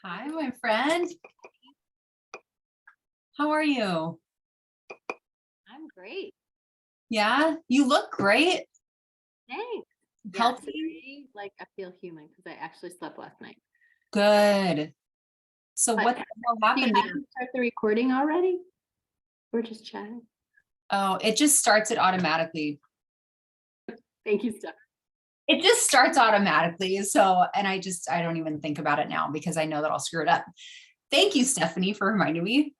Hi, my friend. How are you? I'm great. Yeah, you look great. Thanks. Yes, Healthy. I feel human because I actually slept last night. Good. So But what the hell do you happened? have to start the recording already? We're just chatting. Oh, it just starts it automatically. Thank you, Steph. It just starts automatically. So, and I don't even think about it now because I know that I'll screw it up. Thank you, Stephanie, for reminding me.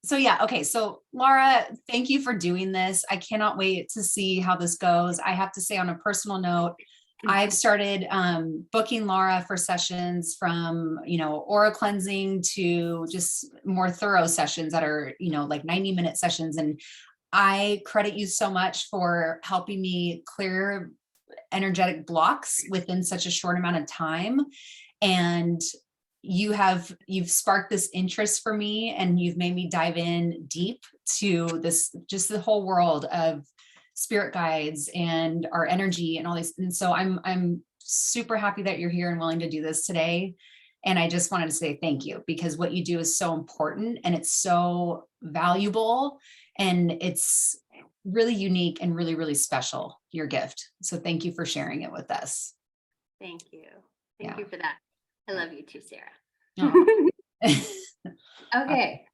So yeah, okay. So Lara, thank you for doing this. I cannot wait to see how this goes. I have to say on a personal note, I've started booking Lara for sessions from, aura cleansing to just more thorough sessions that are, like 90-minute sessions. And I credit you so much for helping me clear energetic blocks within such a short amount of time. And you've sparked this interest for me, and you've made me dive in deep to this, just the whole world of spirit guides and our energy and all these. And so I'm super happy that you're here and willing to do this today. And I just wanted to say thank you, because what you do is so important and it's so valuable, and it's really unique and really, really special, your gift. So thank you for sharing it with us. Thank you. Yeah. Thank you for that. I love you too, Sarah. Oh. Okay.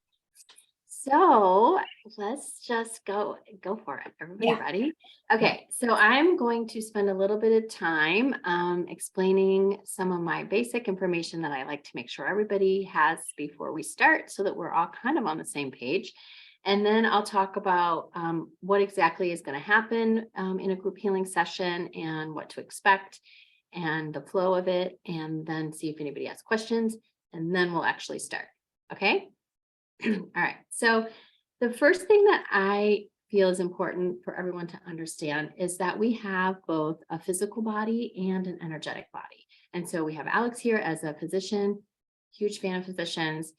So let's just go for it. Everybody Yeah. ready? Okay, so I'm going to spend a little bit of time explaining some of my basic information that I like to make sure everybody has before we start, so that we're all kind of on the same page. And then I'll talk about what exactly is going to happen in a group healing session and what to expect and the flow of it, and then see if anybody has questions, and then we'll actually start. Okay? All right. So the first thing that I feel is important for everyone to understand is that we have both a physical body and an energetic body. And so we have Alex here as a physician, huge fan of physicians.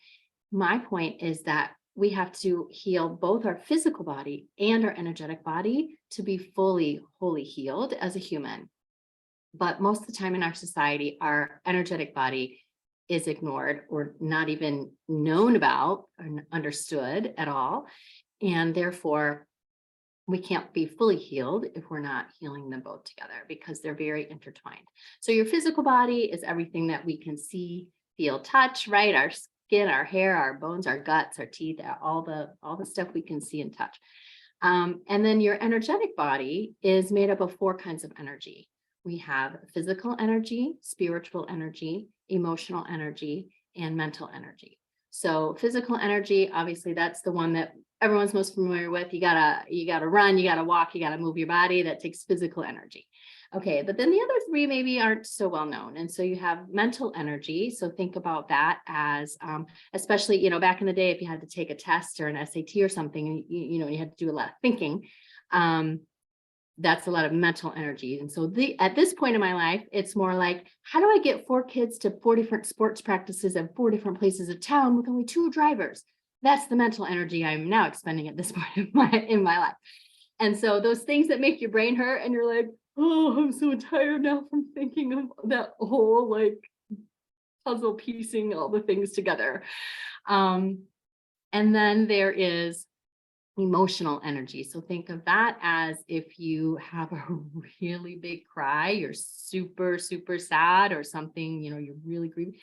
My point is that we have to heal both our physical body and our energetic body to be fully, wholly healed as a human. But most of the time in our society, our energetic body is ignored or not even known about or understood at all. And therefore, we can't be fully healed if we're not healing them both together, because they're very intertwined. So your physical body is everything that we can see, feel, touch, right? Our skin, our hair, our bones, our guts, our teeth, all the stuff we can see and touch. And then your energetic body is made up of four kinds of energy. We have physical energy, spiritual energy, emotional energy, and mental energy. So physical energy, obviously that's the one that everyone's most familiar with. You gotta run, you gotta walk, you gotta move your body. That takes physical energy. Okay, but then the other three maybe aren't so well known. And so you have mental energy. So think about that as, especially, back in the day, if you had to take a test or an SAT or something, and you had to do a lot of thinking. That's a lot of mental energy. And so at this point in my life, it's more like, how do I get 4 kids to 4 different sports practices and 4 different places of town with only 2 drivers? That's the mental energy I'm now expending at this point in my life. And so those things that make your brain hurt and you're like, oh, I'm so tired now from thinking of that whole puzzle piecing all the things together. And then there is emotional energy. So think of that as if you have a really big cry, you're super, super sad or something, you're really grieving.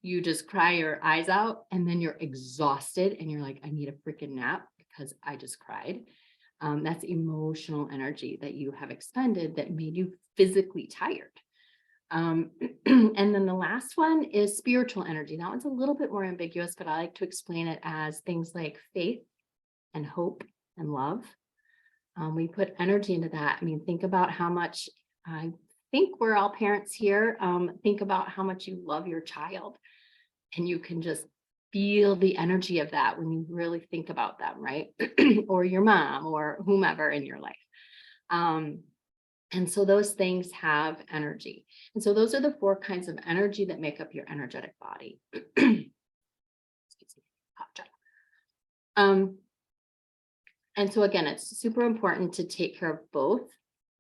You just cry your eyes out and then you're exhausted and you're like, I need a freaking nap because I just cried. That's emotional energy that you have expended that made you physically tired. And then the last one is spiritual energy. That one's a little bit more ambiguous, but I like to explain it as things like faith and hope and love. We put energy into that. I mean, think about how much, I think we're all parents here. Think about how much you love your child, and you can just feel the energy of that when you really think about them, right? Or your mom or whomever in your life. And so those things have energy. And so those are the 4 kinds of energy that make up your energetic body. Excuse me. Hot chocolate. And so again, it's super important to take care of both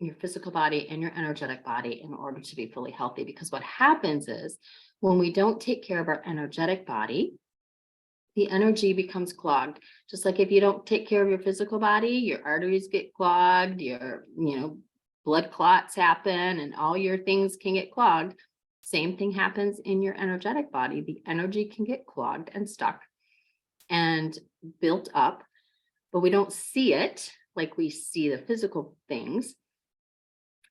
your physical body and your energetic body in order to be fully healthy. Because what happens is when we don't take care of our energetic body, the energy becomes clogged. Just like if you don't take care of your physical body, your arteries get clogged, your, blood clots happen and all your things can get clogged. Same thing happens in your energetic body. The energy can get clogged and stuck and built up, but we don't see it like we see the physical things.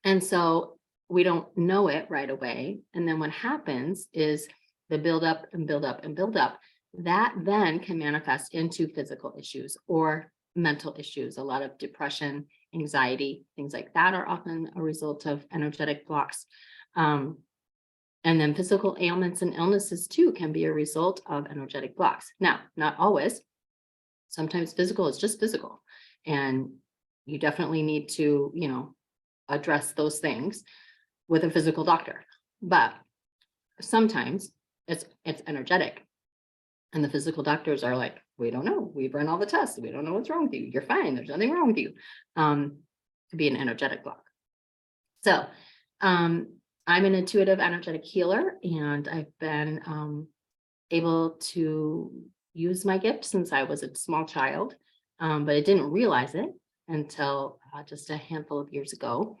And so we don't know it right away. And then what happens is the build up and build up and build up. That then can manifest into physical issues or mental issues. A lot of depression, anxiety, things like that are often a result of energetic blocks. And then physical ailments and illnesses too can be a result of energetic blocks. Now, not always. Sometimes physical is just physical. And you definitely need to, address those things with a physical doctor. But sometimes it's energetic. And the physical doctors are like, we don't know. We've run all the tests. We don't know what's wrong with you. You're fine. There's nothing wrong with you. To be an energetic block. So I'm an intuitive energetic healer, and I've been able to use my gift since I was a small child, but I didn't realize it until just a handful of years ago.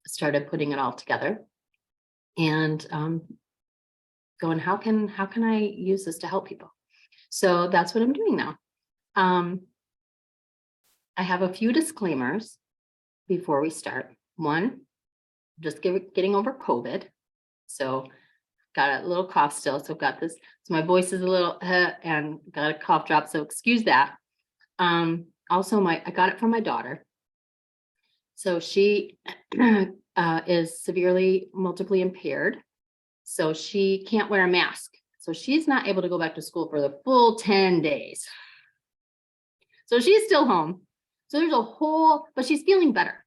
I started putting it all together and going, how can I use this to help people? So that's what I'm doing now. I have a few disclaimers before we start. One, just getting over COVID. So got a little cough still. So I've got this. So my voice is a little and got a cough drop. So excuse that. Also I got it from my daughter. So she is severely multiply impaired. So she can't wear a mask. So she's not able to go back to school for the full 10 days. So she's still home. So there's but she's feeling better.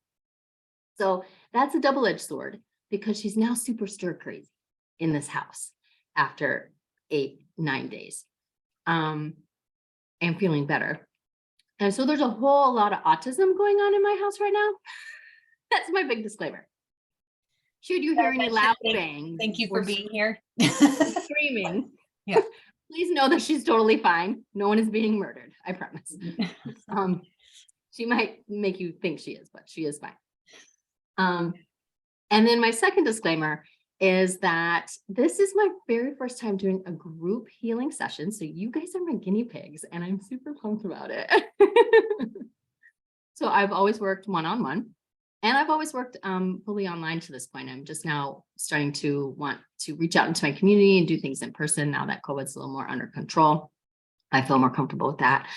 So that's a double-edged sword because she's now super stir crazy in this house after 8-9 days and feeling better. And so there's a whole lot of autism going on in my house right now. That's my big disclaimer. Should you hear any loud bangs? Thank you for being here. Screaming. Yeah. Please know that she's totally fine. No one is being murdered. I promise. She might make you think she is, but she is fine. And then my second disclaimer is that this is my very first time doing a group healing session. So you guys are my guinea pigs and I'm super pumped about it. So I've always worked one-on-one. And I've always worked fully online to this point. I'm just now starting to want to reach out into my community and do things in person now that COVID's a little more under control. I feel more comfortable with that.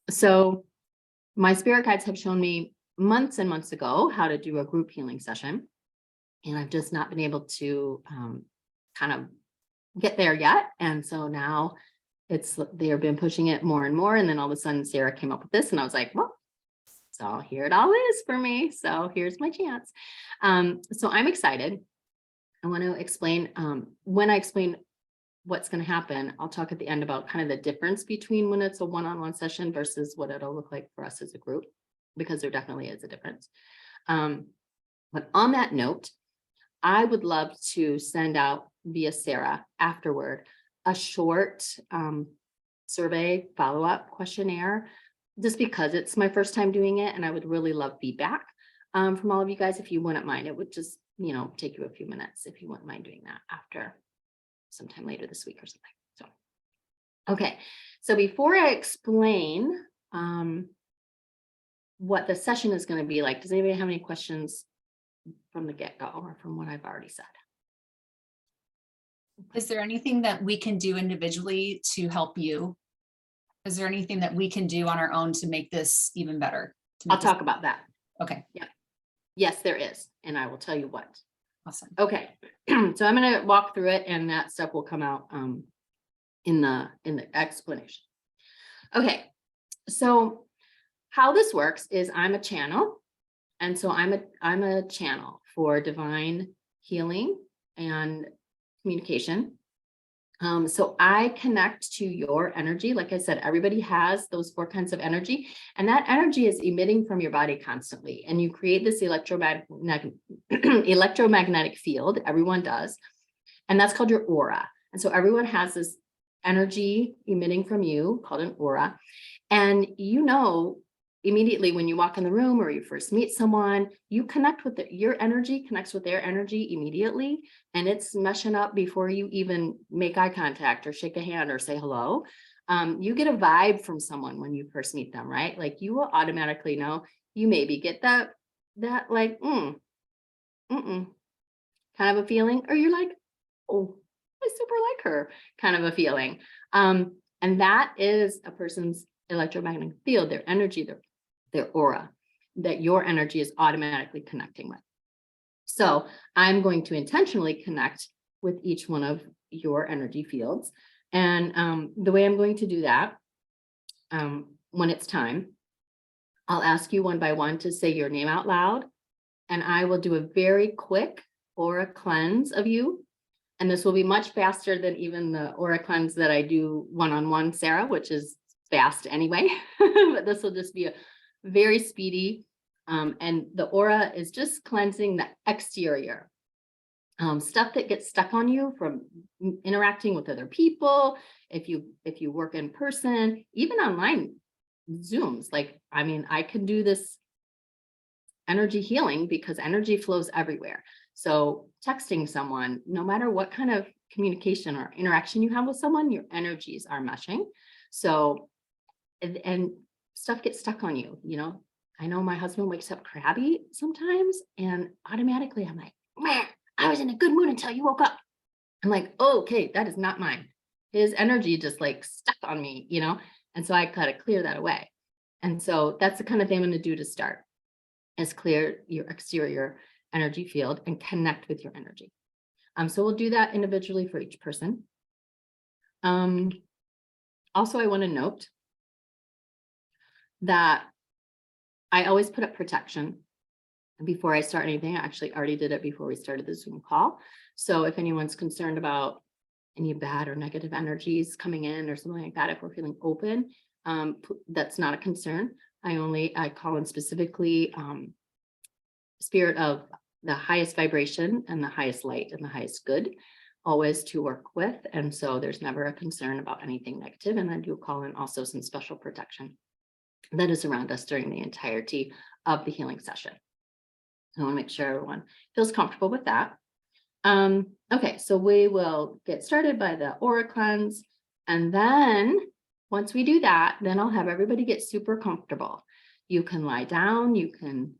So my spirit guides have shown me months and months ago how to do a group healing session. And I've just not been able to kind of get there yet. And so now they've been pushing it more and more. And then all of a sudden Sarah came up with this and I was like, well, so here it all is for me. So here's my chance. So I'm excited. I want to explain, when I explain what's going to happen, I'll talk at the end about kind of the difference between when it's a one-on-one session versus what it'll look like for us as a group, because there definitely is a difference. But on that note, I would love to send out via Sarah afterward a short survey follow-up questionnaire, just because it's my first time doing it and I would really love feedback from all of you guys. If you wouldn't mind, it would just, take you a few minutes if you wouldn't mind doing that after sometime later this week or something. So, okay. So before I explain what the session is going to be like, does anybody have any questions from the get-go or from what I've already said? Is there anything that we can do individually to help you? Is there anything that we can do on our own to make this even better? I'll talk about that. Okay. Yeah. Yes, there is. And I will tell you what. Awesome. Okay. So I'm going to walk through it and that stuff will come out in the explanation. Okay. So how this works is I'm a channel. And so I'm a channel for divine healing and communication. So I connect to your energy. Like I said, everybody has those 4 kinds of energy, and that energy is emitting from your body constantly. And you create this electromagnetic field. Everyone does. And that's called your aura. And so everyone has this energy emitting from you called an aura. And immediately when you walk in the room or you first meet someone, you connect with your energy connects with their energy immediately. And it's meshing up before you even make eye contact or shake a hand or say hello. You get a vibe from someone when you first meet them, right? Like you will automatically know. You maybe get that like, kind of a feeling, or you're like, oh, I super like her kind of a feeling. And that is a person's electromagnetic field, their energy, their aura, that your energy is automatically connecting with. So I'm going to intentionally connect with each one of your energy fields. And the way I'm going to do that, when it's time, I'll ask you one by one to say your name out loud, and I will do a very quick aura cleanse of you. And this will be much faster than even the aura cleanse that I do one-on-one, Sarah, which is fast anyway. But this will just be a very speedy. And the aura is just cleansing the exterior. Stuff that gets stuck on you from interacting with other people, if you work in person, even online Zooms. Like, I mean, I can do this energy healing because energy flows everywhere. So texting someone, no matter what kind of communication or interaction you have with someone, your energies are meshing. So, and stuff gets stuck on you, I know my husband wakes up crabby sometimes, and automatically I'm like, "Meh, I was in a good mood until you woke up." I'm like, oh, okay, that is not mine. His energy just like stuck on me, And so I gotta clear that away. And so that's the kind of thing I'm gonna do to start, is clear your exterior energy field and connect with your energy. So we'll do that individually for each person. Also, I want to note that I always put up protection before I start anything. I actually already did it before we started the Zoom call. So if anyone's concerned about any bad or negative energies coming in or something like that, if we're feeling open, that's not a concern. I call in specifically spirit of the highest vibration and the highest light and the highest good, always to work with. And so there's never a concern about anything negative. And I do call in also some special protection that is around us during the entirety of the healing session. I want to make sure everyone feels comfortable with that. Okay, so we will get started by the aura cleanse. And then once we do that, then I'll have everybody get super comfortable. You can lie down, you can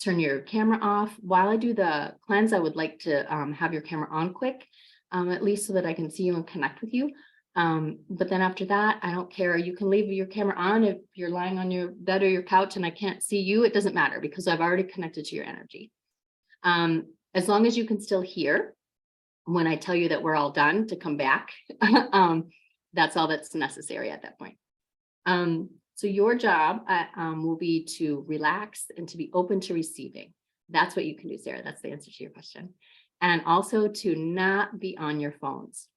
turn your camera off. While I do the cleanse, I would like to have your camera on quick, at least so that I can see you and connect with you. But then after that, I don't care. You can leave your camera on if you're lying on your bed or your couch and I can't see you. It doesn't matter because I've already connected to your energy. As long as you can still hear when I tell you that we're all done to come back, that's all that's necessary at that point. So your job will be to relax and to be open to receiving. That's what you can do, Sarah. That's the answer to your question. And also to not be on your phones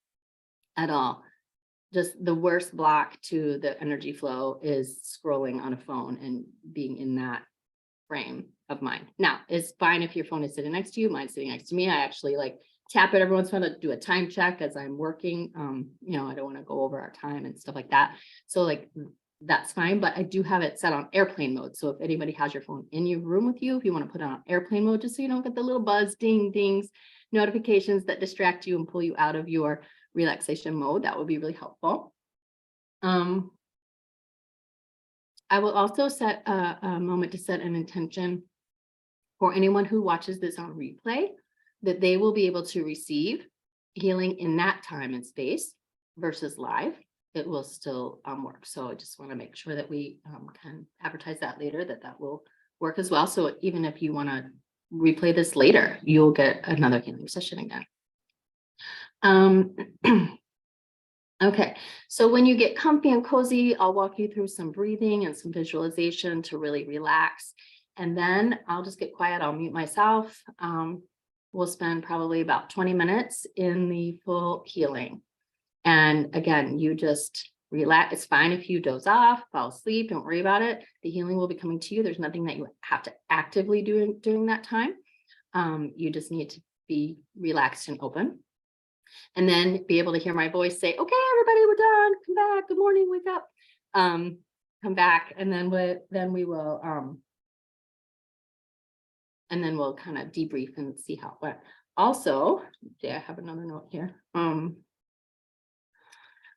at all. Just the worst block to the energy flow is scrolling on a phone and being in that frame of mind. Now, it's fine if your phone is sitting next to you. Mine's sitting next to me. I actually like tap it every once in a while to do a time check as I'm working. I don't want to go over our time and stuff like that. So like, that's fine, but I do have it set on airplane mode. So if anybody has your phone in your room with you, if you want to put it on airplane mode, just so you don't get the little buzz, ding, dings, notifications that distract you and pull you out of your relaxation mode, that would be really helpful. I will also set a moment to set an intention for anyone who watches this on replay, that they will be able to receive healing in that time and space versus live. It will still work. So I just want to make sure that we can advertise that later, that will work as well. So even if you want to replay this later, you'll get another healing session again. Okay, so when you get comfy and cozy, I'll walk you through some breathing and some visualization to really relax. And then I'll just get quiet. I'll mute myself. We'll spend probably about 20 minutes in the full healing. And again, you just relax. It's fine if you doze off, fall asleep, don't worry about it. The healing will be coming to you. There's nothing that you have to actively do during that time. You just need to be relaxed and open. And then be able to hear my voice say, okay, everybody, we're done. Come back. Good morning. Wake up. Come back. And then we will, and then we'll kind of debrief and see how it went. Also, I have another note here.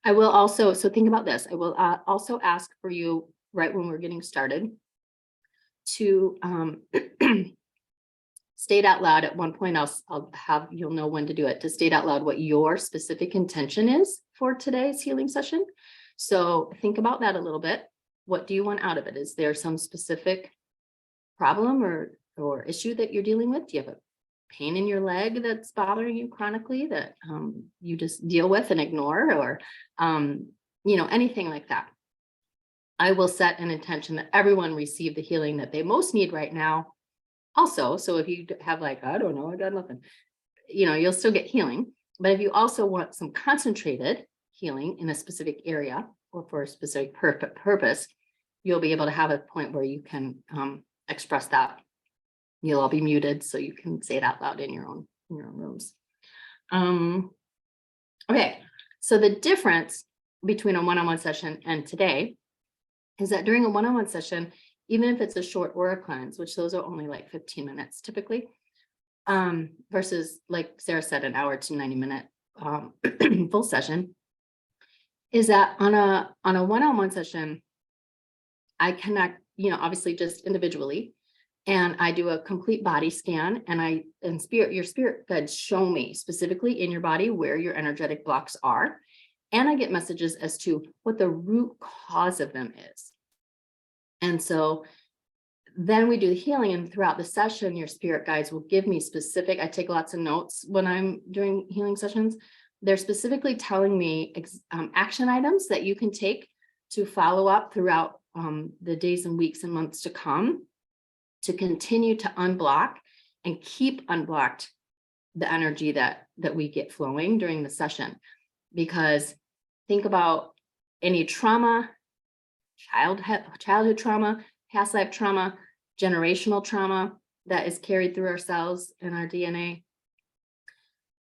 I will also, so think about this. I will also ask for you right when we're getting started to state out loud. At one point, I'll have, you'll know when to do it, to state out loud what your specific intention is for today's healing session. So think about that a little bit. What do you want out of it? Is there some specific problem or issue that you're dealing with? Do you have a pain in your leg that's bothering you chronically that you just deal with and ignore, or anything like that? I will set an intention that everyone receive the healing that they most need right now. Also, so if you have like, I don't know, I got nothing, you'll still get healing. But if you also want some concentrated healing in a specific area or for a specific purpose, you'll be able to have a point where you can express that. You'll all be muted so you can say it out loud in your own rooms. Okay, so the difference between a one-on-one session and today is that during a one-on-one session, even if it's a short aura cleanse, which those are only like 15 minutes typically, versus, like Sarah said, an hour to 90-minute full session, is that on a one-on-one session, I connect, obviously just individually, and I do a complete body scan, and your spirit guides show me specifically in your body where your energetic blocks are. And I get messages as to what the root cause of them is. And so then we do the healing, and throughout the session, your spirit guides will give me specific, I take lots of notes when I'm doing healing sessions. They're specifically telling me action items that you can take to follow up throughout the days and weeks and months to come, to continue to unblock and keep unblocked the energy that we get flowing during the session. Because think about any trauma, childhood trauma, past life trauma, generational trauma that is carried through our cells and our DNA.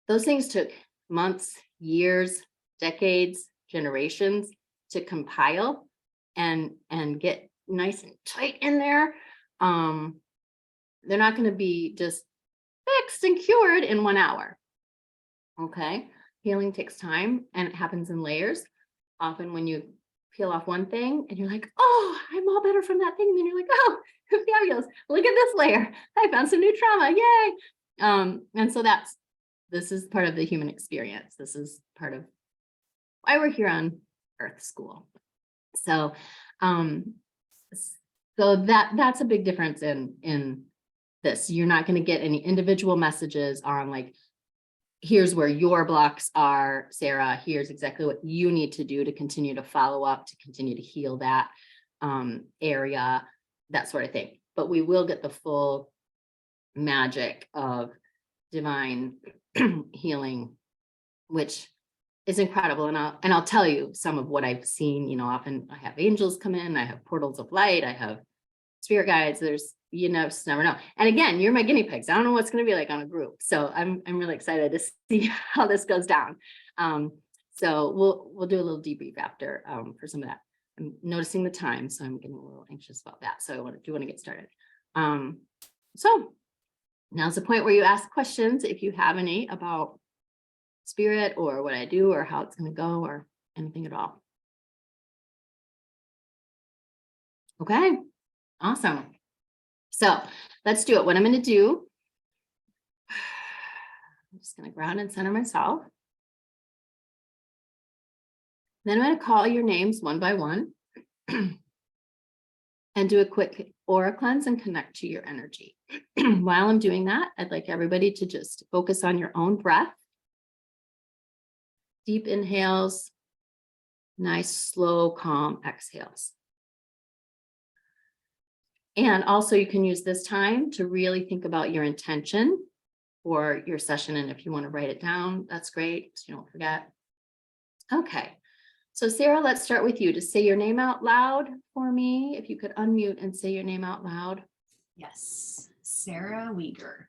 Those things took months, years, decades, generations to compile and get nice and tight in there. They're not going to be just fixed and cured in 1 hour. Okay. Healing takes time, and it happens in layers. Often when you peel off one thing and you're like, oh, I'm all better from that thing. And then you're like, oh, fabulous. Look at this layer. I found some new trauma. Yay. And so this is part of the human experience. This is part of why we're here on Earth School. So, that's a big difference in this. You're not going to get any individual messages on like, here's where your blocks are, Sarah. Here's exactly what you need to do to continue to follow up, to continue to heal that area, that sort of thing. But we will get the full magic of divine healing, which is incredible. And I'll tell you some of what I've seen. Often I have angels come in, I have portals of light, I have spirit guides. There's, just never know. And again, you're my guinea pigs. I don't know what's going to be like on a group. So I'm really excited to see how this goes down. So we'll do a little debrief after for some of that. I'm noticing the time, so I'm getting a little anxious about that. So I want to get started. So now's the point where you ask questions if you have any about spirit or what I do or how it's going to go or anything at all. Okay, awesome. So let's do it. What I'm going to do, I'm just going to ground and center myself. Then I'm going to call your names one by one and do a quick aura cleanse and connect to your energy. While I'm doing that, I'd like everybody to just focus on your own breath. Deep inhales, nice, slow, calm exhales. And also you can use this time to really think about your intention for your session. And if you want to write it down, that's great, so you don't forget. Okay, so Sarah, let's start with you. To say your name out loud for me. If you could unmute and say your name out loud. Yes, Sarah Weger.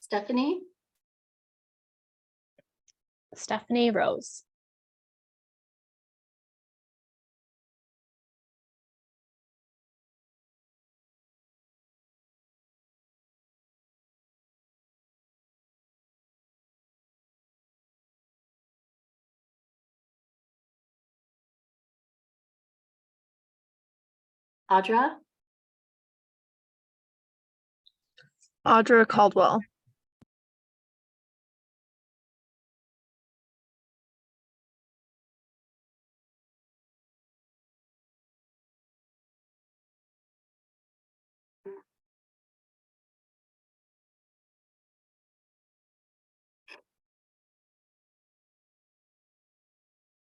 Stephanie, Stephanie Rose. Audra, Audra Caldwell.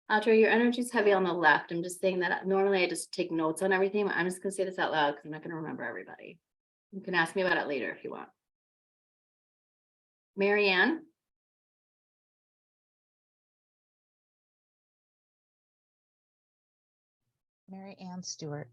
Audra, your energy is heavy on the left. I'm just saying that normally I just take notes on everything. I'm just gonna say this out loud because I'm not gonna remember everybody. You can ask me about it later if you want. Marianne, Mary Ann Stewart.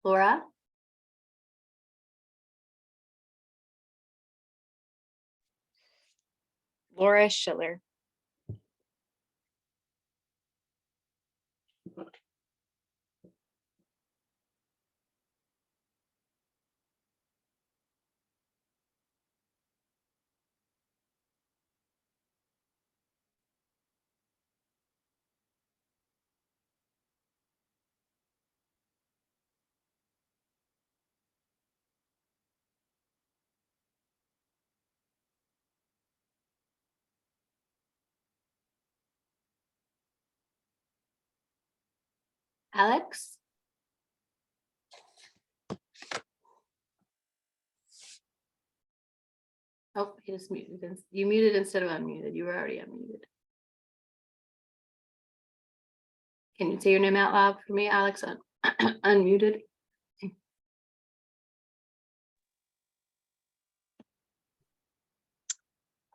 Laura, Laura Schiller. Alex, oh, he just muted. You muted instead of unmuted. You were already unmuted. Can you say your name out loud for me, Alex? Unmuted.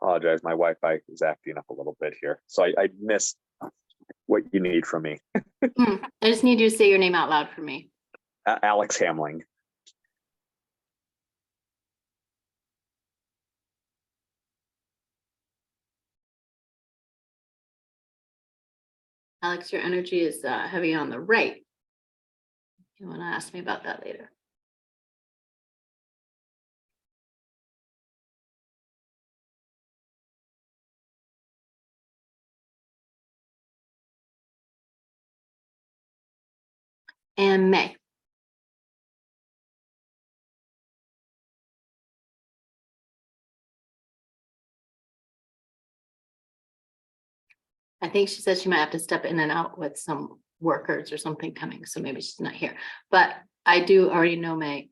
Apologize, my Wi-Fi is acting up a little bit here, so I missed what you need from me. I just need you to say your name out loud for me. Alex Hamling. Alex, your energy is heavy on the right. You want to ask me about that later. And May. I think she said she might have to step in and out with some workers or something coming, so maybe she's not here. But I do already know May.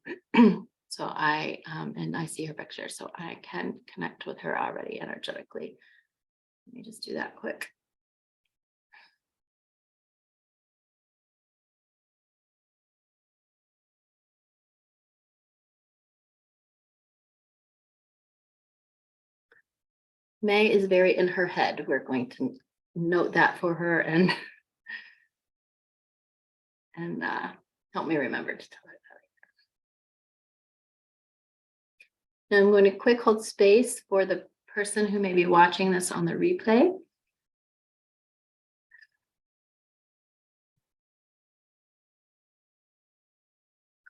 So and I see her picture, so I can connect with her already energetically. Let me just do that quick. May is very in her head. We're going to note that for her and help me remember to tell her that. Now I'm going to quick hold space for the person who may be watching this on the replay.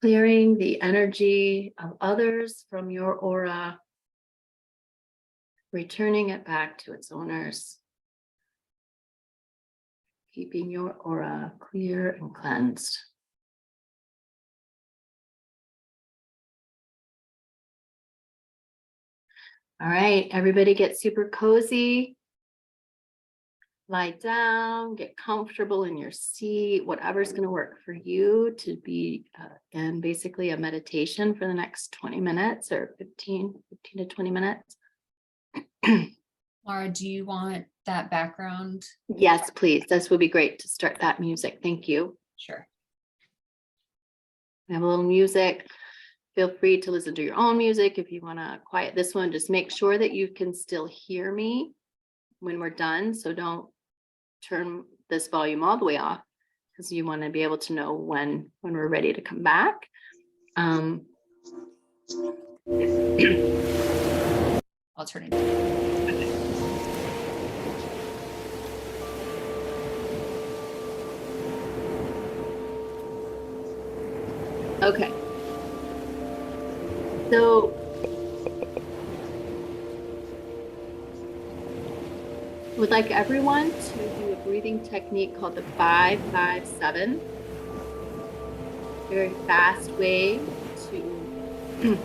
Clearing the energy of others from your aura, returning it back to its owners. keeping your aura clear and cleansed. All right, everybody get super cozy. Lie down, get comfortable in your seat, whatever's going to work for you to be in basically a meditation for the next 20 minutes or 15 to 20 minutes. Laura, do you want that background? Yes, please. This would be great to start that music. Thank you. Sure. We have a little music. Feel free to listen to your own music. If you want to quiet this one, just make sure that you can still hear me when we're done. So don't turn this volume all the way off because you want to be able to know when we're ready to come back. I'll turn it. Okay. So I would like everyone to do a breathing technique called the 5-5-7. Very fast way to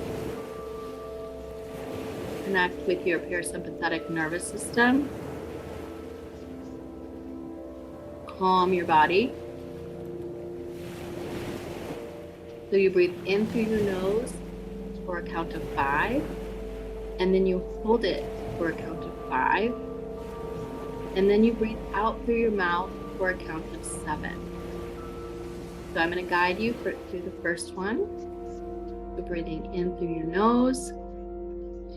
connect with your parasympathetic nervous system. Calm your body. So you breathe in through your nose for a count of 5, and then you hold it for a count of 5, and then you breathe out through your mouth for a count of 7. So I'm going to guide you through the first one. So breathing in through your nose,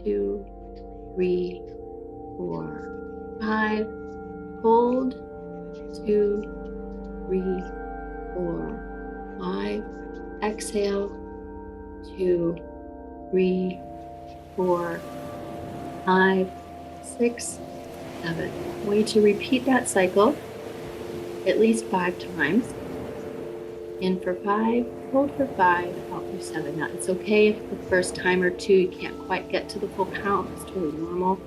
2, 3, 4, 5. Hold, 2, 3, 4, 5. Exhale, 2, 3, 4, 5, 6, 7. I want you to repeat that cycle at least 5 times. In for 5, hold for 5, out for 7. Now, it's okay if the first time or two you can't quite get to the full count. It's totally normal.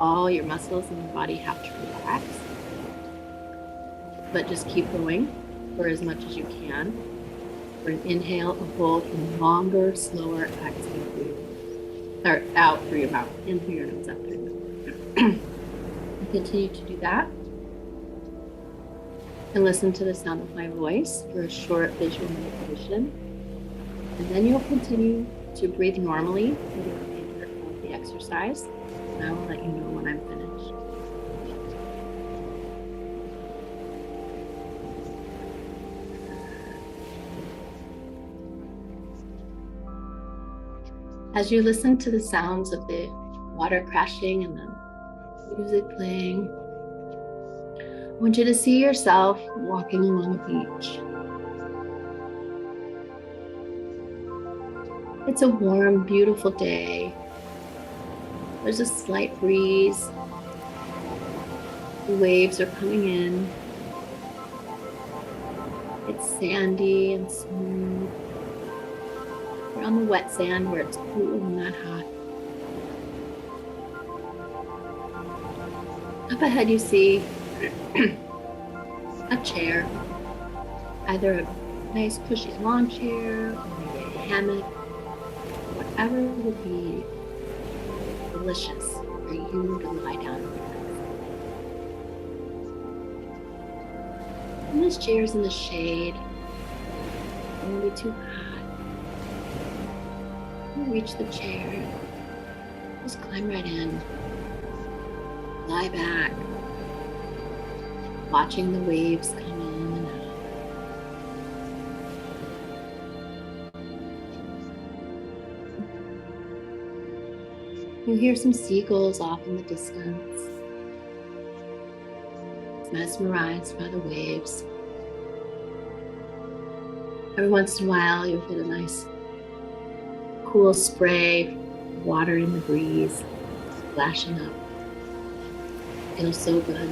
All your muscles in your body have to relax. But just keep going for as much as you can. For an inhale, a hold, and longer, slower exhale through your nose. Or out through your mouth, in through your nose, out through your mouth. Continue to do that. And listen to the sound of my voice for a short visual meditation. And then you'll continue to breathe normally for the remainder of the exercise. And I will let you know when I'm finished. As you listen to the sounds of the water crashing and the music playing, I want you to see yourself walking along a beach. It's a warm, beautiful day. There's a slight breeze. The waves are coming in. It's sandy and smooth. You're on the wet sand where it's cool and not hot. Up ahead you see a chair, either a nice cushy lawn chair or maybe a hammock, whatever would be delicious for you to lie down and relax. And this chair's in the shade. It won't be too hot. You reach the chair, just climb right in, lie back, watching the waves come in and out. You hear some seagulls off in the distance, mesmerized by the waves. Every once in a while, you'll get a nice cool spray of water in the breeze, splashing up. Feels so good.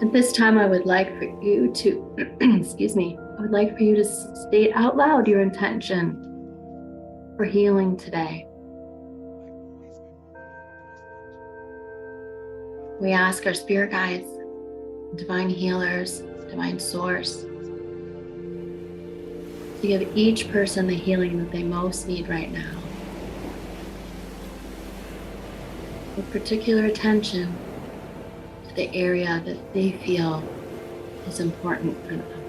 At this time, I would like for you to, excuse me, I would like for you to state out loud your intention for healing today. We ask our spirit guides, divine healers, divine source, to give each person the healing that they most need right now. With particular attention to the area that they feel is important for them.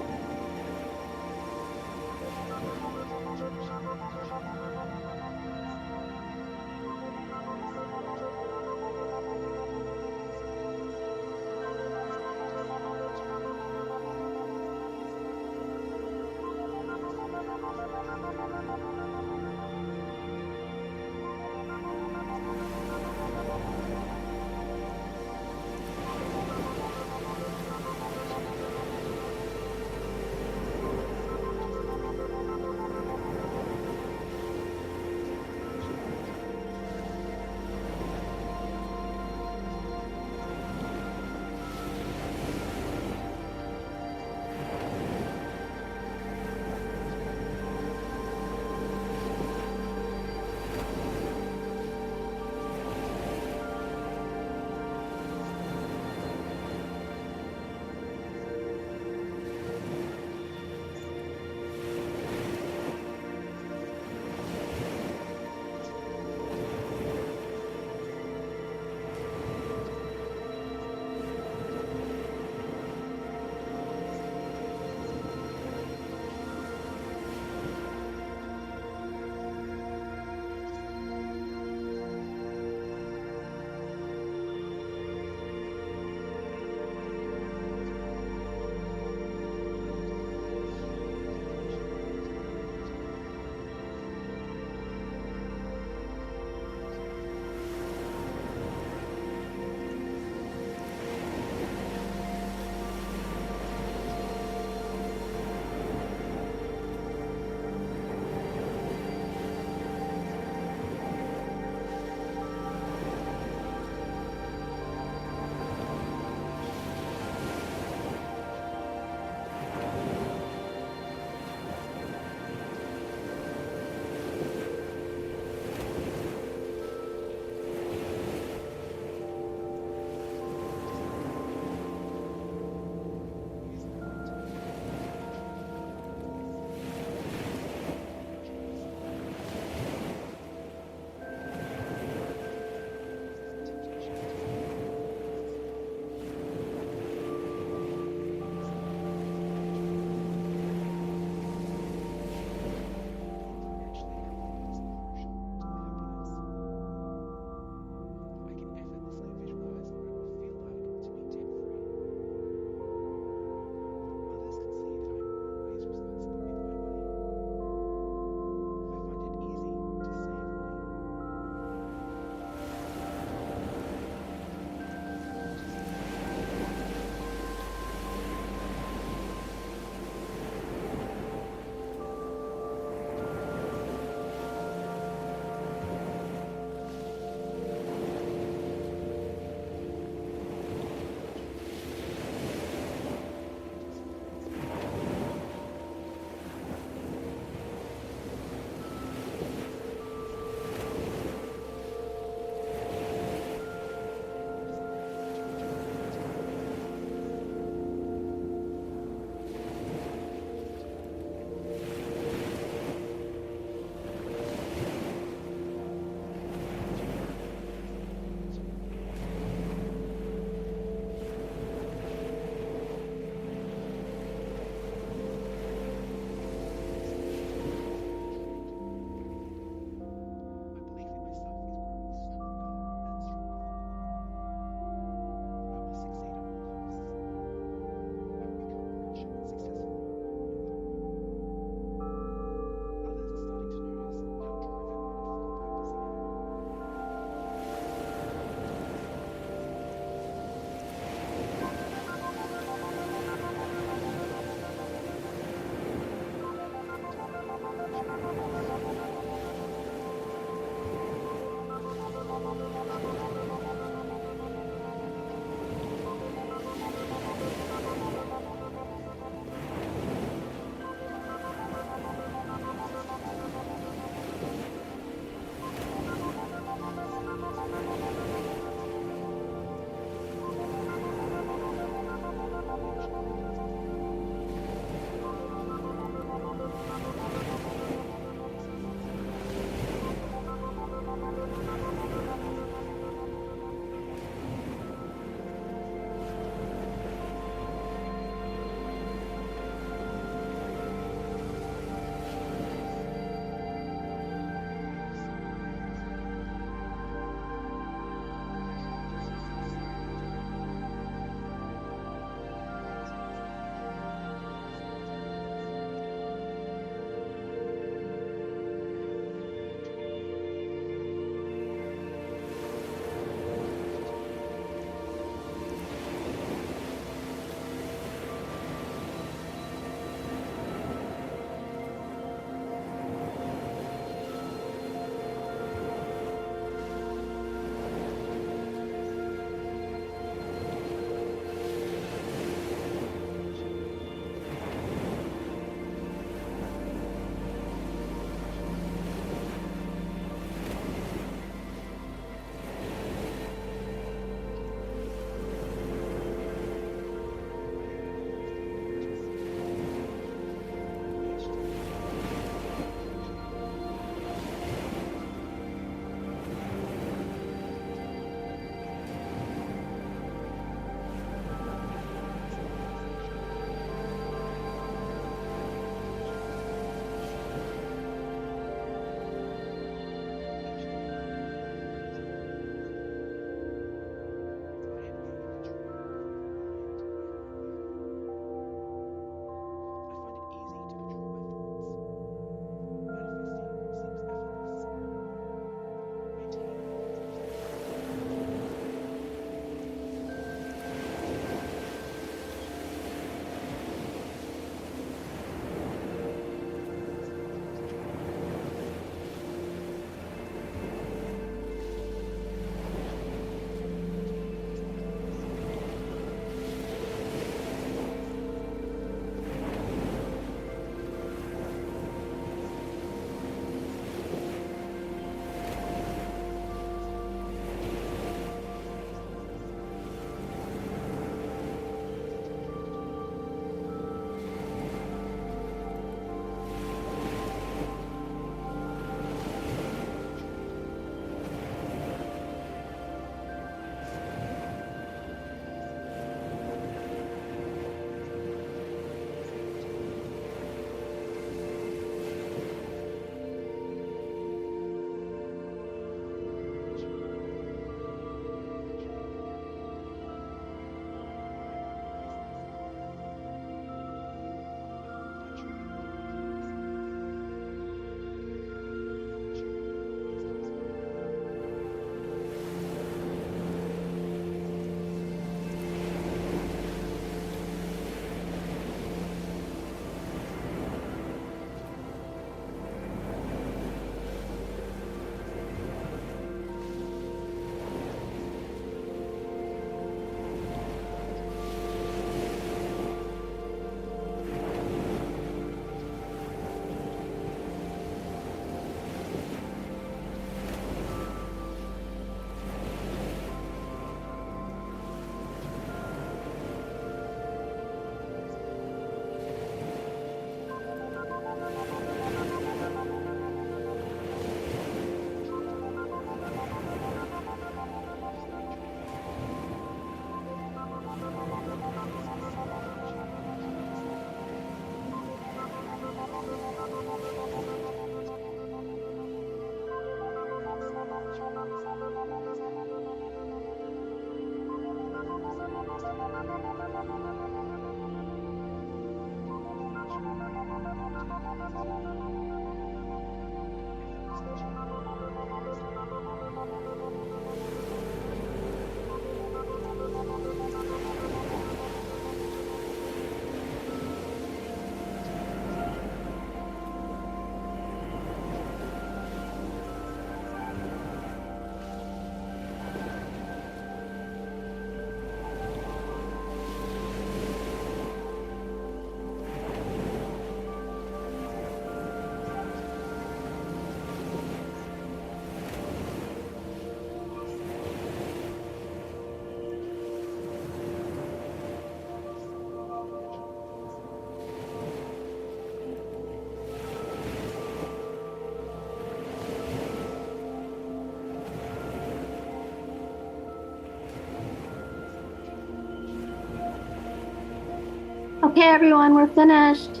Okay, everyone, we're finished.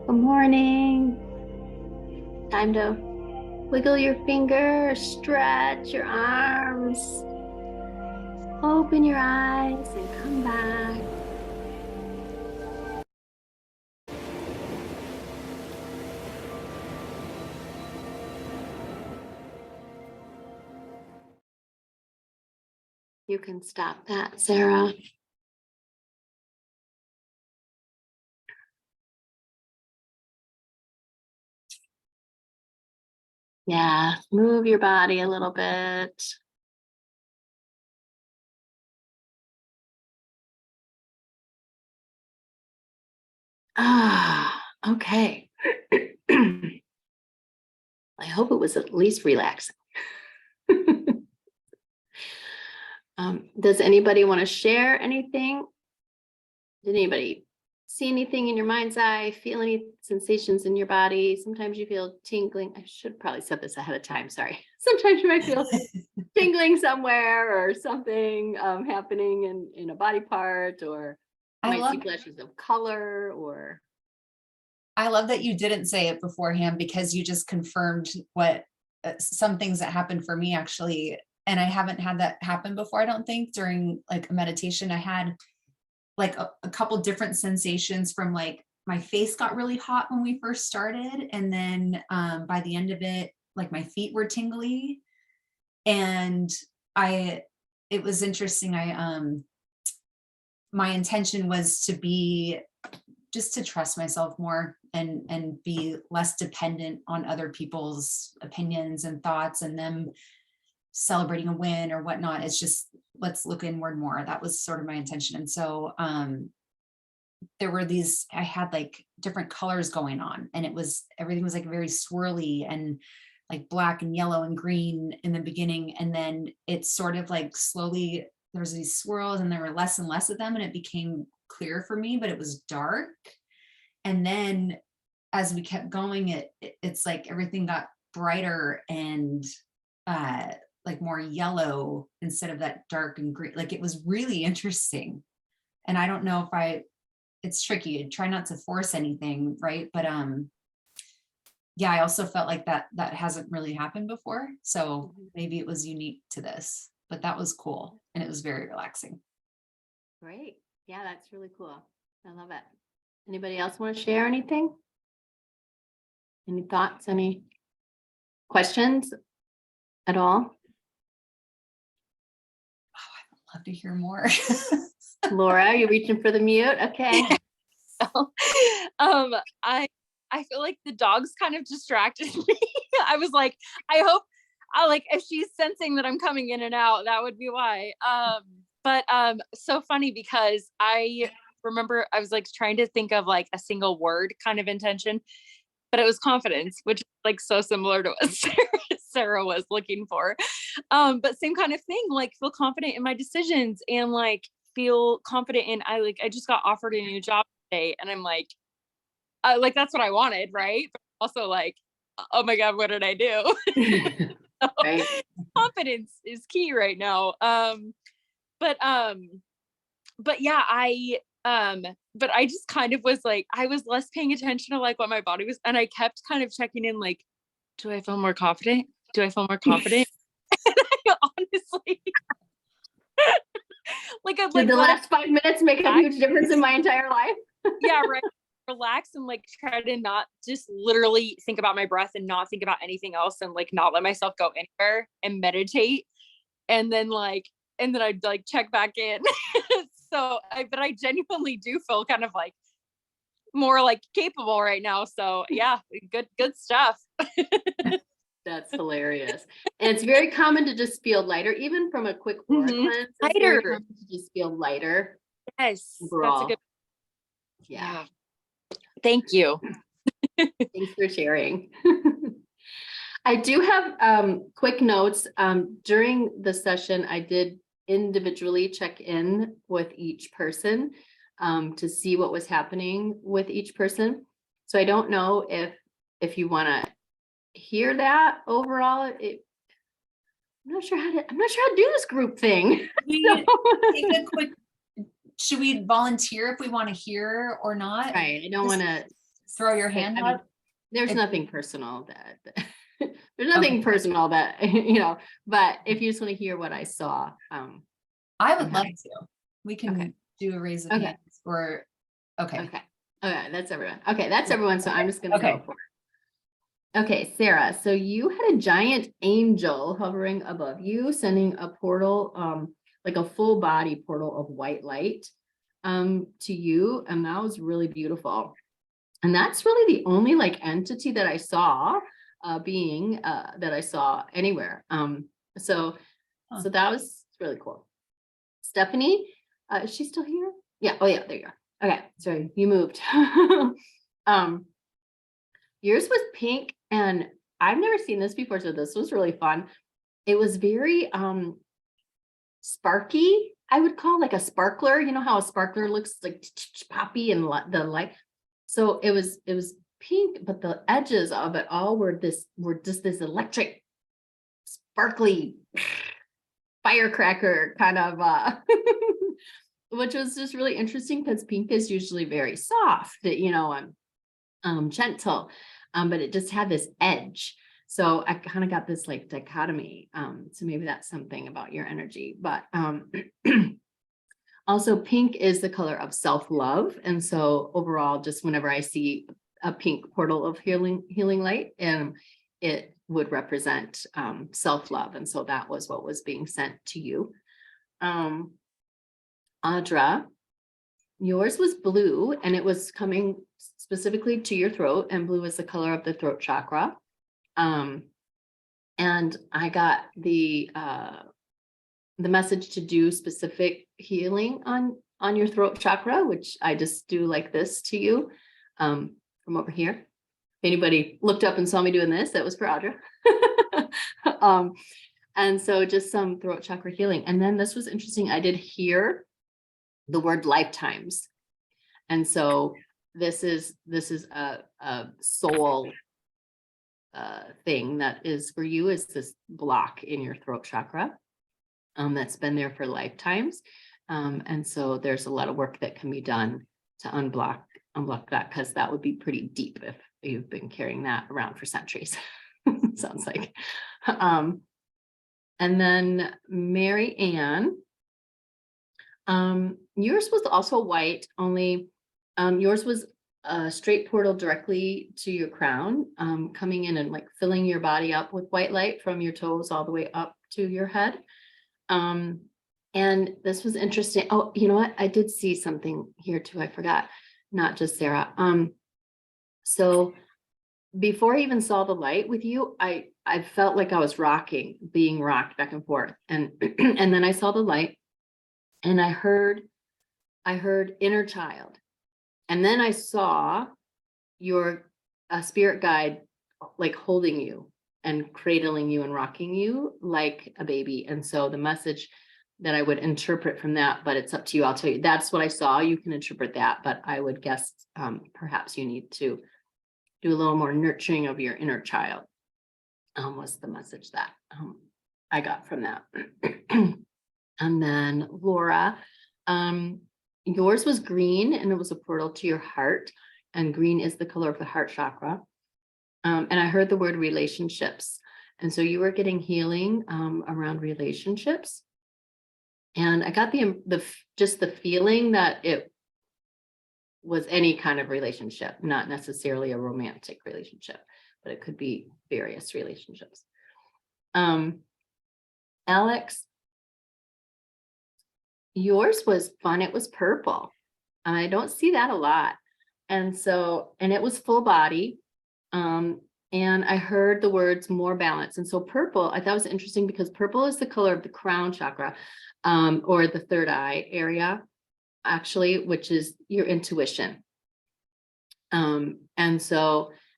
Good morning. Time to wiggle your fingers, stretch your arms, open your eyes and come back. You can stop that, Sarah. Yeah, move your body a little bit. Ah, okay. I hope it was at least relaxing. Does anybody want to share anything? Did anybody see anything in your mind's eye? Feel any sensations in your body? Sometimes you feel tingling. I should probably set this ahead of time. Sorry. Sometimes you might feel tingling somewhere or something happening in a body part, or you I might see love flashes of color, or I love that you didn't say it beforehand, because you just confirmed what some things that happened for me actually. And I haven't had that happen before, I don't think, during like a meditation. I had like a couple different sensations from like my face got really hot when we first started. And then by the end of it, like my feet were tingly. And it was interesting. My intention was to be just to trust myself more and be less dependent on other people's opinions and thoughts and them celebrating a win or whatnot. It's just, let's look inward more. That was sort of my intention. And so there were these, I had like different colors going on, and everything was like very swirly and like black and yellow and green in the beginning. And then it's sort of like slowly, there was these swirls and there were less and less of them, and it became clear for me, but it was dark. And then as we kept going, it's like everything got brighter and like more yellow instead of that dark and green. Like it was really interesting. And I don't know if it's tricky. Try not to force anything, right? But yeah, I also felt like that hasn't really happened before. So maybe it was unique to this, but that was cool. And it was very relaxing. great. Yeah, that's really cool. I love it. Anybody else want to share anything? Any thoughts, any questions at all? Love to hear more. Laura, you reaching for the mute? Okay. I feel like the dogs kind of distracted me. I was like, I like if she's sensing that I'm coming in and out, that would be why. But so funny because I remember I was like trying to think of like a single word kind of intention, but it was confidence, which is like so similar to what Sarah was looking for. But same kind of thing, like feel confident in my decisions and like feel confident in, I just got offered a new job today, and I'm like that's what I wanted, right? But also like, oh my God, what did I do? So, Right. confidence is key right now. But yeah, but I just kind of was like, I was less paying attention to like what my body was, and I kept kind of checking in, like, do I feel more confident? Do I feel more confident? And I honestly, like, I'd Did like the let it last 5 minutes make a huge difference in my entire life? yeah, right. Relax and like try to not just literally think about my breath and not think about anything else, and like not let myself go anywhere and meditate. And then I'd like check back in. But I genuinely do feel kind of like more like capable right now. So yeah, good stuff. That's hilarious. And it's very common to just feel lighter, even from a quick aura cleanse. It's very Lighter. common to just feel lighter. Yes, Overall. that's a good. Yeah. Thank you. Thanks for sharing. I do have quick notes. During the session, I did individually check in with each person to see what was happening with each person. So I don't know if you want to hear that overall. I'm not sure how to do this group thing. We take a quick, should we volunteer if we want to hear or not? Right. I don't Just want to throw your hand up. there's If- nothing personal that there's nothing personal that, but if you just want to hear what I saw, I would Okay. love to. We can Okay. do a raise of Okay. hands or, okay. okay. Okay, that's everyone. Okay, that's everyone. So I'm just gonna Okay. go for it. Okay, Sarah, so you had a giant angel hovering above you, sending a portal, like a full body portal of white light to you, and that was really beautiful. And that's really the only like entity that I saw being that I saw anywhere. So that was really cool. Stephanie, is she still here? Yeah. Oh yeah, there you go. Okay, sorry, you moved. Yours was pink, and I've never seen this before, so this was really fun. It was very sparky, I would call like a sparkler. You know how a sparkler looks like poppy and the light. So it was pink, but the edges of it all were just this electric, sparkly firecracker kind of which was just really interesting because pink is usually very soft, and gentle, but it just had this edge. So I kind of got this like dichotomy. So maybe that's something about your energy, but also pink is the color of self-love. And so overall, just whenever I see a pink portal of healing light, and it would represent self-love. And so that was what was being sent to you. Audra, yours was blue, and it was coming specifically to your throat, and blue is the color of the throat chakra. And I got the message to do specific healing on your throat chakra, which I just do like this to you from over here. If anybody looked up and saw me doing this, that was for Audra. And so just some throat chakra healing. And then this was interesting. I did hear the word lifetimes. And so this is a soul thing that is for you, is this block in your throat chakra that's been there for lifetimes. And so there's a lot of work that can be done to unblock that, because that would be pretty deep if you've been carrying that around for centuries. Sounds like. And then Mary Ann, yours was also white, only yours was a straight portal directly to your crown, coming in and like filling your body up with white light from your toes all the way up to your head. And this was interesting. Oh, you know what? I did see something here too. I forgot, not just Sarah. So before I even saw the light with you, I felt like I was being rocked back and forth. And, and then I saw the light, and I heard inner child. And then I saw your spirit guide like holding you and cradling you and rocking you like a baby. And so the message that I would interpret from that, but it's up to you. I'll tell you, that's what I saw. You can interpret that, but I would guess perhaps you need to do a little more nurturing of your inner child, was the message that I got from that. And then Laura, yours was green, and it was a portal to your heart, and green is the color of the heart chakra. And I heard the word relationships. And so you were getting healing around relationships. And I got just the feeling that it was any kind of relationship, not necessarily a romantic relationship, but it could be various relationships. Alex, yours was fun. It was purple. I don't see that a lot. And it was full body. And I heard the words more balance. And so purple, I thought was interesting because purple is the color of the crown chakra, or the third eye area, actually, which is your intuition. And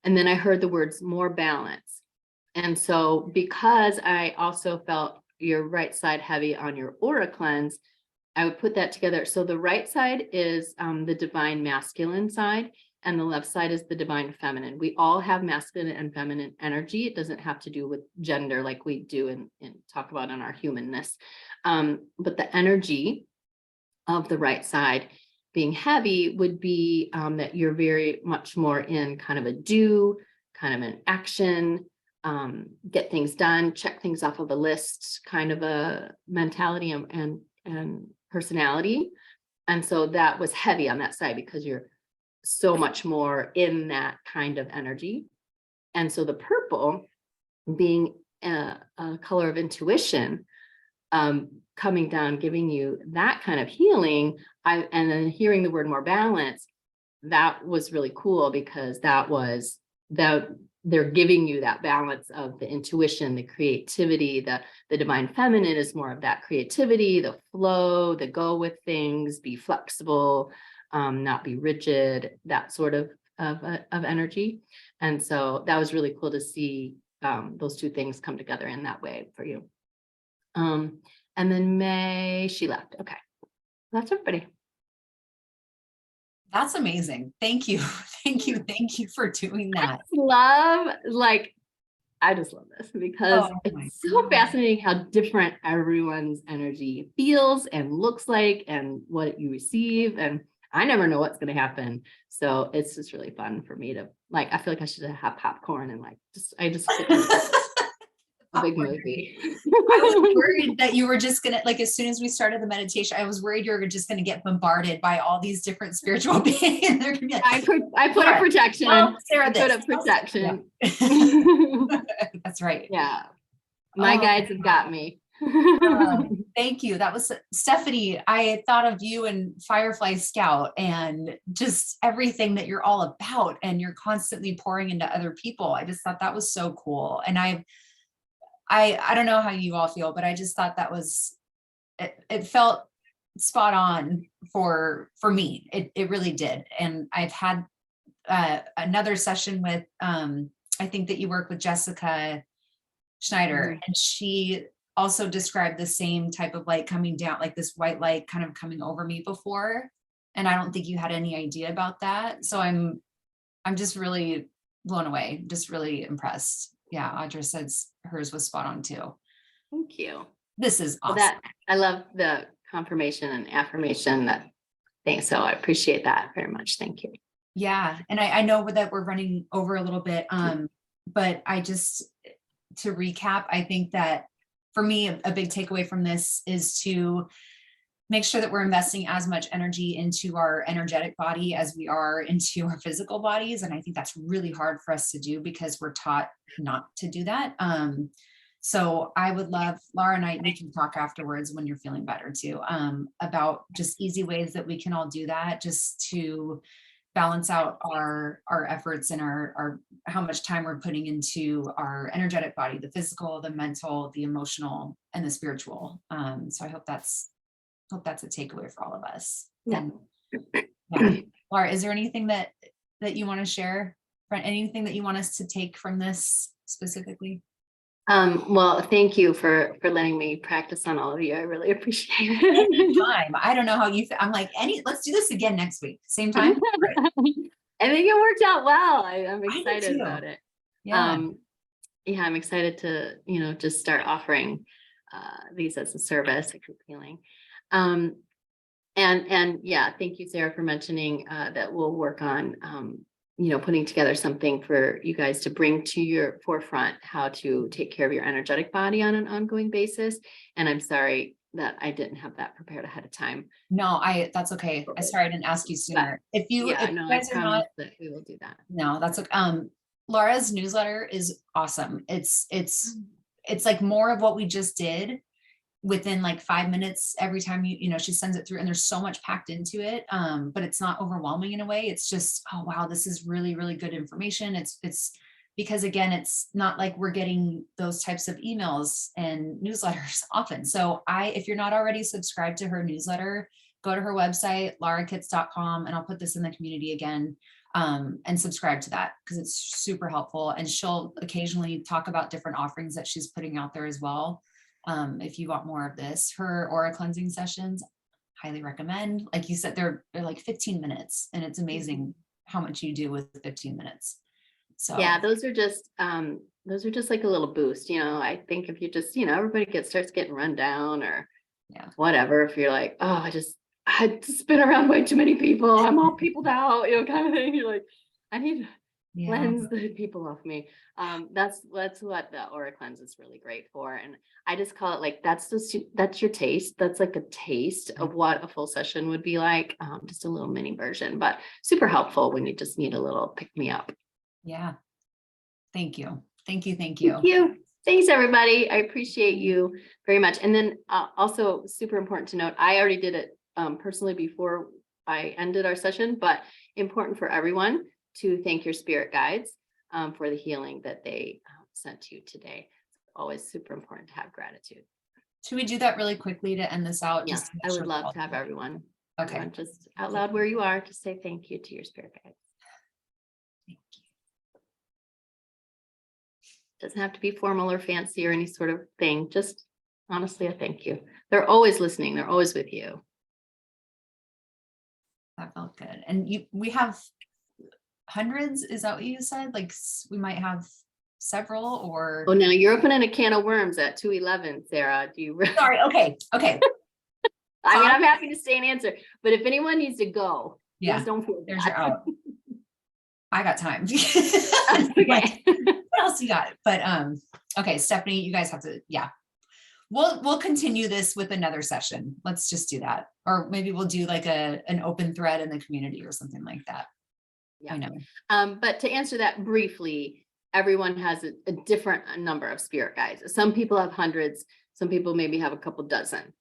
then I heard the words more balance. And so because I also felt your right side heavy on your aura cleanse, I would put that together. So the right side is the divine masculine side, and the left side is the divine feminine. We all have masculine and feminine energy. It doesn't have to do with gender like we do and talk about in our humanness. But the energy of the right side being heavy would be that you're very much more in kind of a do, kind of an action, get things done, check things off of a list, kind of a mentality and personality. And so that was heavy on that side because you're so much more in that kind of energy. And so the purple being a color of intuition, coming down, giving you that kind of healing, and then hearing the word more balance, that was really cool because that was they're giving you that balance of the intuition, the creativity, the divine feminine is more of that creativity, the flow, the go with things, be flexible, not be rigid, that sort of energy. And so that was really cool to see those two things come together in that way for you. And then May, she left. Okay. That's everybody. That's amazing. Thank you. Thank you. Thank you for doing that. I just love this because Oh my it's so God. fascinating how different everyone's energy feels and looks like and what you receive. And I never know what's going to happen. So it's just really fun for me to I feel like I should have popcorn and I just a big movie. I was worried that you were just gonna, as soon as we started the meditation, I was worried you were just gonna get bombarded by all these different spiritual beings. They're gonna be like, I put a protection. Sarah, I put a protection. Yeah. That's right. Yeah. My guides have got me. Thank you. That was Stephanie. I thought of you and Firefly Scout and just everything that you're all about, and you're constantly pouring into other people. I just thought that was so cool. And I don't know how you all feel, but I just thought that was, it felt spot on for me. It really did. And I've had another session with, I think that you work with Jessica Schneider, and she also described the same type of light coming down, like this white light kind of coming over me before. And I don't think you had any idea about that. So I'm just really blown away, just really impressed. Yeah, Audra says hers was spot on too. Thank you. This is awesome. Well, I love the confirmation and affirmation thing. So I appreciate that very much. Thank you. Yeah. And I know that we're running over a little bit. But to recap, I think that for me, a big takeaway from this is to make sure that we're investing as much energy into our energetic body as we are into our physical bodies. And I think that's really hard for us to do because we're taught not to do that. So I would love, Lara and I, we can talk afterwards when you're feeling better too, about just easy ways that we can all do that, just to balance out our efforts and our how much time we're putting into our energetic body, the physical, the mental, the emotional, and the spiritual. So I hope that's a takeaway for all of us. Yeah. And yeah. Lara, is there anything that you want to share? Anything that you want us to take from this specifically? Well, thank you for letting me practice on all of you. I really appreciate it. Anytime. I don't know how you feel. I'm like, let's do this again next week. Same time. Right. I think it worked out well. I'm excited about it. Yeah. Yeah, I'm excited to, just start offering these as a service, a group healing. And yeah, thank you, Sarah, for mentioning that we'll work on, putting together something for you guys to bring to your forefront, how to take care of your energetic body on an ongoing basis. And I'm sorry that I didn't have that prepared ahead of time. No, that's okay. I'm sorry I didn't ask you sooner. If you guys are not, that we will do that. No, that's okay. Lara's newsletter is awesome. It's like more of what we just did within like 5 minutes every time she sends it through, and there's so much packed into it. But it's not overwhelming in a way. It's just, oh wow, this is really, really good information. It's because again, it's not like we're getting those types of emails and newsletters often. So if you're not already subscribed to her newsletter, go to her website, larakitz.com, and I'll put this in the community again, and subscribe to that because it's super helpful. And she'll occasionally talk about different offerings that she's putting out there as well. If you want more of this, her aura cleansing sessions, highly recommend. Like you said, they're like 15 minutes, and it's amazing how much you do with 15 minutes. So Yeah, those are just like a little boost, I think if you just, everybody starts getting run down or Yeah. whatever, if you're like, oh, I just been around way too many people, I'm all peopled out, kind of thing. You're like, I need to yeah, cleanse the people off me. That's what the aura cleanse is really great for. And I just call it like, that's your taste. That's like a taste of what a full session would be like. Just a little mini version, but super helpful when you just need a little pick me up. yeah. Thank you. Thank you. Thank you. Thanks, everybody. I appreciate you very much. And then also super important to note, I already did it personally before I ended our session, but important for everyone to thank your spirit guides for the healing that they sent to you today. It's always super important to have gratitude. Should we do that really quickly to end this out? Yeah, Just to make I would sure love to have everyone. Okay. Just out loud where you are, just say thank you to your spirit guides. Thank you. Doesn't have to be formal or fancy or any sort of thing. Just honestly, a thank you. They're always listening. They're always with you. That felt good. And we have hundreds, is that what you said? Like we might have several or. Oh, now you're opening a can of worms at 2:11, Sarah. Do you? Sorry. Okay. I mean, I'm happy to stay and answer, but if anyone needs to go, Yeah. please don't feel There's bad. your out. I got time. Okay. What else you got? But okay, Stephanie, you guys have to, yeah. We'll continue this with another session. Let's just do that. Or maybe we'll do like an open thread in the community or something like that. Yeah. I know. But to answer that briefly, everyone has a different number of spirit guides. Some people have hundreds, some people maybe have a couple dozen.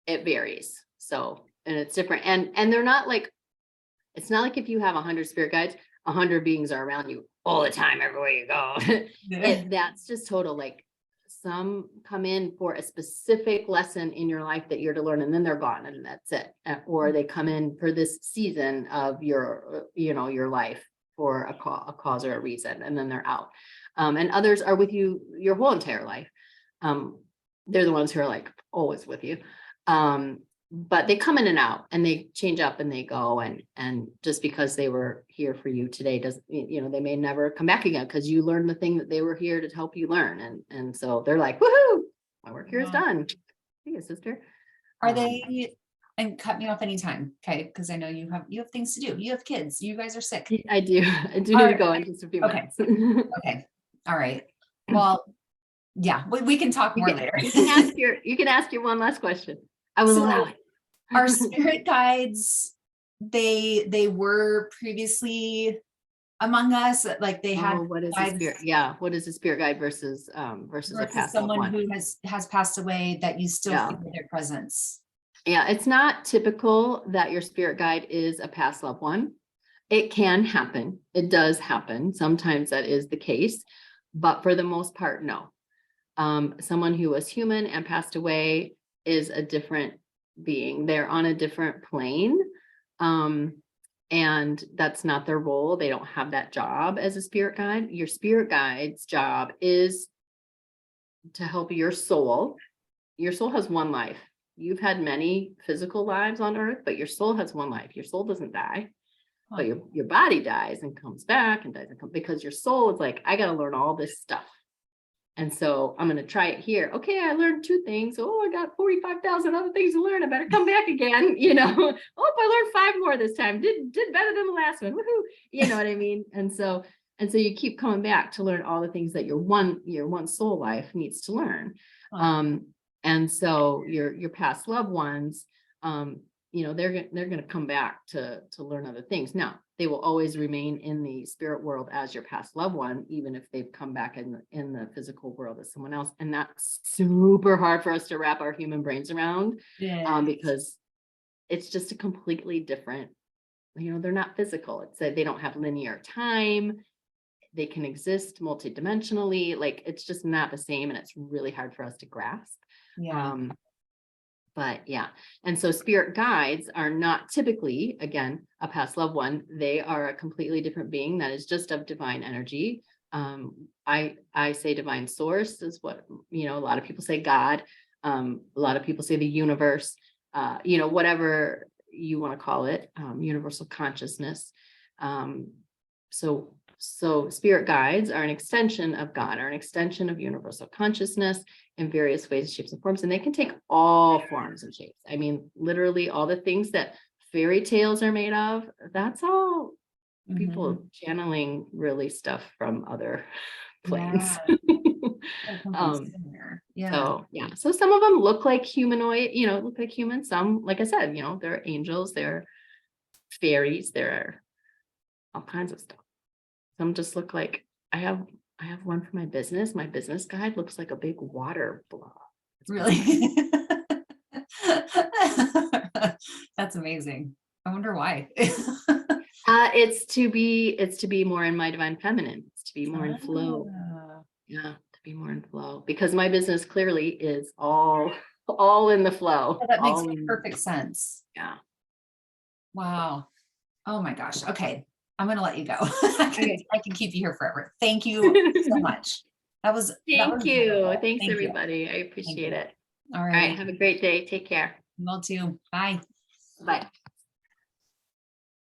It varies. So, and it's different. And they're not like, it's not like if you have 100 spirit guides, 100 beings are around you all the time, everywhere you go. That's just total, like some come in for a specific lesson in your life that you're to learn, and then they're gone and that's it. Or they come in for this season of your, your life for a cause or a reason, and then they're out. And others are with you your whole entire life. They're the ones who are like always with you. But they come in and out and they change up and they go, and just because they were here for you today doesn't, they may never come back again because you learned the thing that they were here to help you learn. And so they're like, woohoo, my work here is done. Hey, sister. Are they, and cut me off anytime, okay? Because I know you have things to do. You have kids. You guys are sick. I do need to go in just a few minutes. Okay. All right. Well, yeah, we can talk more later. You can ask your one last question. I will allow it. Our spirit guides, they were previously among us, like they had what is a spirit? Yeah, what is a spirit guide versus a past someone one who has passed away that you still Yeah. feel their presence. Yeah, it's not typical that your spirit guide is a past loved one. It can happen. It does happen. Sometimes that is the case, but for the most part, no. Someone who was human and passed away is a different being. They're on a different plane. And that's not their role. They don't have that job as a spirit guide. Your spirit guide's job is to help your soul. Your soul has one life. You've had many physical lives on earth, but your soul has one life. Your soul doesn't die, but your body dies and comes back and dies and comes, because your soul is like, I got to learn all this stuff. And so I'm going to try it here. Okay, I learned 2 things. Oh, I got 45,000 other things to learn. I better come back again. Oh, I learned 5 more this time. Did better than the last one. Woohoo. You know what I mean? And so you keep coming back to learn all the things that your one soul life needs to learn. And so your past loved ones, they're going to come back to learn other things. Now, they will always remain in the spirit world as your past loved one, even if they've come back in the physical world as someone else. And that's super hard for us to wrap our human brains around, because it's just a completely different, they're not physical. It's that they don't have linear time. They can exist multidimensionally. Like, it's just not the same. And it's really hard for us to grasp. But yeah, and so spirit guides are not typically, again, a past loved one. They are a completely different being that is just of divine energy. I say divine source is what, a lot of people say God. A lot of people say the universe, whatever you want to call it, universal consciousness. So spirit guides are an extension of God, are an extension of universal consciousness in various ways, shapes, and forms. And they can take all forms and shapes. I mean, literally all the things that fairy tales are made of, that's all people channeling really stuff from other planes. So some of them look like humanoid, look like humans. Some, like I said, they're angels, they're fairies, they're all kinds of stuff. Some just look like, I have one for my business. My business guide looks like a big water blob. Really? That's amazing. I wonder why. It's to be more in my divine feminine. It's to be more in flow. Yeah, to be more in flow, because my business clearly is all in the flow. That makes perfect sense. Yeah. Wow. Oh my gosh. Okay. I'm going to let you go. I can keep you here forever. Thank you so much. Thank you. Thanks, Thank you. everybody. I appreciate it. All All right. right. Have a great day. Take care. You will too. Bye. Bye.